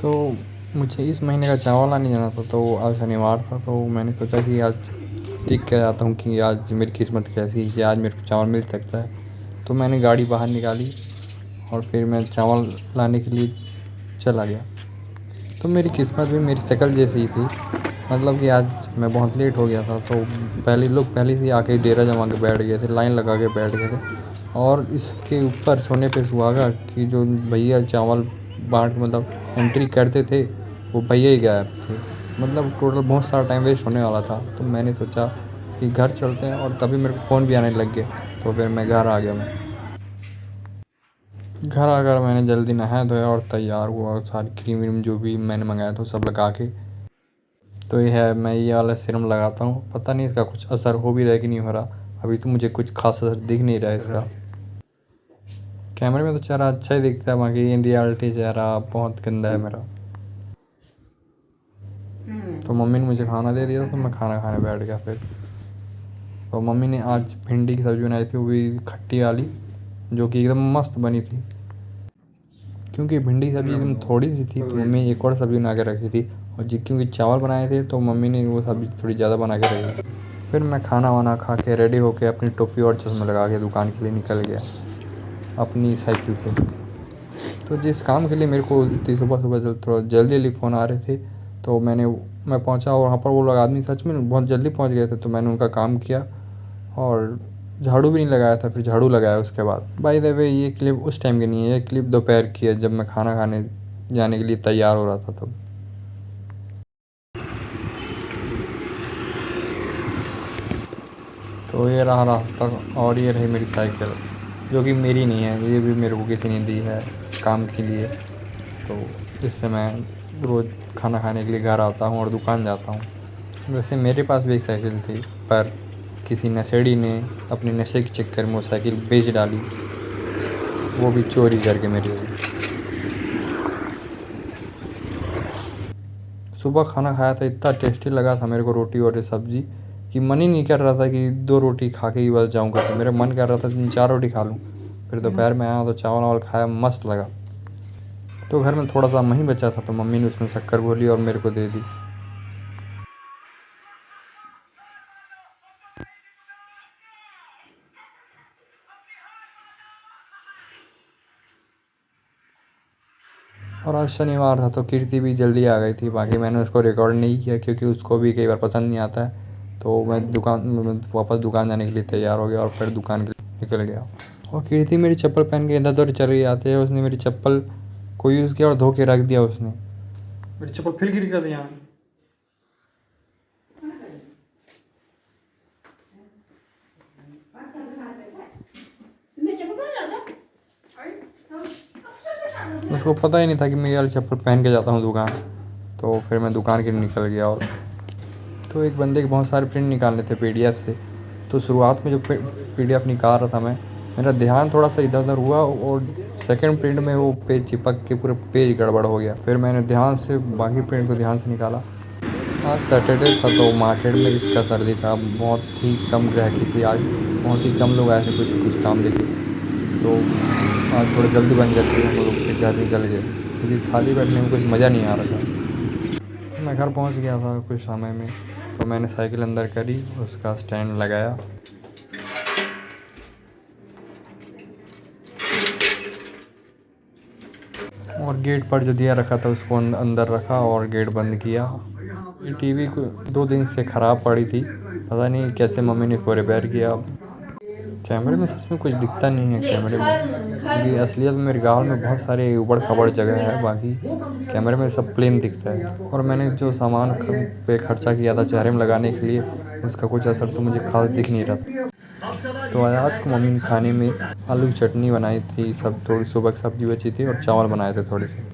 तो मुझे इस महीने का चावल लाने जाना था, तो आज शनिवार था, तो मैंने सोचा कि आज देख के आता हूँ कि आज मेरी किस्मत कैसी है कि आज मेरे को चावल मिल सकता है। तो मैंने गाड़ी बाहर निकाली और फिर मैं चावल लाने के लिए चला गया। तो मेरी किस्मत भी मेरी शक्ल जैसी ही थी, मतलब कि आज मैं बहुत लेट हो गया था। तो पहले लोग पहले से आके डेरा जमा के बैठ गए थे, लाइन लगा के बैठ गए थे। और इसके ऊपर सोने पे सुहागा कि जो भैया चावल बांट मतलब एंट्री करते थे, वो भैया ही गायब थे। मतलब टोटल बहुत सारा टाइम वेस्ट होने वाला था। तो मैंने सोचा कि घर चलते हैं, और तभी मेरे को फ़ोन भी आने लग गए। तो फिर मैं घर आ गया। मैं घर आकर मैंने जल्दी नहाया धोया और तैयार हुआ, और सारी क्रीम व्रीम जो भी मैंने मंगाया था सब लगा के। तो ये है, मैं ये वाला सीरम लगाता हूँ। पता नहीं इसका कुछ असर हो भी रहा है कि नहीं हो रहा। अभी तो मुझे कुछ खास असर दिख नहीं रहा है इसका। कैमरे में तो चेहरा अच्छा ही दिखता है, बाकी इन रियलिटी चेहरा बहुत गंदा है मेरा। तो मम्मी ने मुझे खाना दे दिया, तो मैं खाना खाने बैठ गया फिर। तो मम्मी ने आज भिंडी की सब्ज़ी बनाई थी, वो भी खट्टी वाली, जो कि एकदम मस्त बनी थी। क्योंकि भिंडी की सब्ज़ी एकदम थोड़ी सी थी, तो मम्मी एक और सब्ज़ी बना के रखी थी। और जी क्योंकि चावल बनाए थे, तो मम्मी ने वो सब्ज़ी थोड़ी ज़्यादा बना के रखी थी। फिर मैं खाना वाना खा के रेडी होके अपनी टोपी और चश्मा लगा के दुकान के लिए निकल गया अपनी साइकिल पे। तो जिस काम के लिए मेरे को इतनी सुबह सुबह थोड़ा जल्दी जल्दी फ़ोन आ रहे थे, तो मैं पहुंचा, और वहाँ पर वो लोग आदमी सच में बहुत जल्दी पहुंच गए थे। तो मैंने उनका काम किया, और झाड़ू भी नहीं लगाया था, फिर झाड़ू लगाया उसके बाद। बाय द वे, ये क्लिप उस टाइम की नहीं है, ये क्लिप दोपहर की है, जब मैं खाना खाने जाने के लिए तैयार हो रहा था तब। तो ये रहा रास्ता, और ये रही मेरी साइकिल, जो कि मेरी नहीं है, ये भी मेरे को किसी ने दी है काम के लिए। तो इससे मैं रोज़ खाना खाने के लिए घर आता हूँ और दुकान जाता हूँ। वैसे मेरे पास भी एक साइकिल थी, पर किसी नशेड़ी ने अपने नशे के चक्कर में वो साइकिल बेच डाली, वो भी चोरी करके मेरे से। सुबह खाना खाया था, इतना टेस्टी लगा था मेरे को रोटी और ये सब्ज़ी, कि मन ही नहीं कर रहा था कि 2 रोटी खा के ही बस जाऊँ घर। तो मेरा मन कर रहा था 3-4 रोटी खा लूँ। फिर दोपहर में आया तो चावल वावल खाया, मस्त लगा। तो घर में थोड़ा सा मही बचा था, तो मम्मी ने उसमें शक्कर घोली और मेरे को दे दी। और आज शनिवार था, तो कीर्ति भी जल्दी आ गई थी। बाकी मैंने उसको रिकॉर्ड नहीं किया, क्योंकि उसको भी कई बार पसंद नहीं आता है। तो मैं वापस दुकान जाने के लिए तैयार हो गया, और फिर दुकान के लिए निकल गया। और कीर्ति मेरी चप्पल पहन के इधर उधर चली जाती है। उसने मेरी चप्पल को यूज़ किया और धो के रख दिया उसने। मेरी चप्पल फिर गिर कर दिया। उसको पता ही नहीं था कि मैं ये वाली चप्पल पहन के जाता हूँ दुकान। तो फिर मैं दुकान के लिए निकल गया। और तो एक बंदे के बहुत सारे प्रिंट निकालने थे पीडीएफ से। तो शुरुआत में जो पीडीएफ निकाल रहा था मैं, मेरा ध्यान थोड़ा सा इधर उधर हुआ, और सेकंड प्रिंट में वो पेज चिपक के पूरे पेज गड़बड़ हो गया। फिर मैंने ध्यान से बाकी प्रिंट को ध्यान से निकाला। आज सैटरडे था, तो मार्केट में इसका सर्दी का बहुत ही कम ग्राहकी थी आज। बहुत ही कम लोग आए थे कुछ कुछ काम लेके। तो आज थोड़ा जल्दी बन जाती है, हम लोग फिर घर निकल गए, क्योंकि खाली बैठने में कुछ मज़ा नहीं आ रहा था। तो मैं घर पहुंच गया था कुछ समय में। तो मैंने साइकिल अंदर करी, उसका स्टैंड लगाया, और गेट पर जो दिया रखा था उसको अंदर रखा और गेट बंद किया। ये टीवी को 2 दिन से ख़राब पड़ी थी, पता नहीं कैसे मम्मी ने इसको रिपेयर किया। कैमरे में सच में कुछ दिखता नहीं है कैमरे में, क्योंकि असलियत में मेरे गाँव में बहुत सारे उबड़ खाबड़ जगह है, बाकी कैमरे में सब प्लेन दिखता है। और मैंने जो सामान पे खर्चा किया था चेहरे में लगाने के लिए, उसका कुछ असर तो मुझे खास दिख नहीं रहा था। तो आज रात को मम्मी ने खाने में आलू की चटनी बनाई थी, सब थोड़ी सुबह की सब्ज़ी बची थी, और चावल बनाए थे थोड़े से।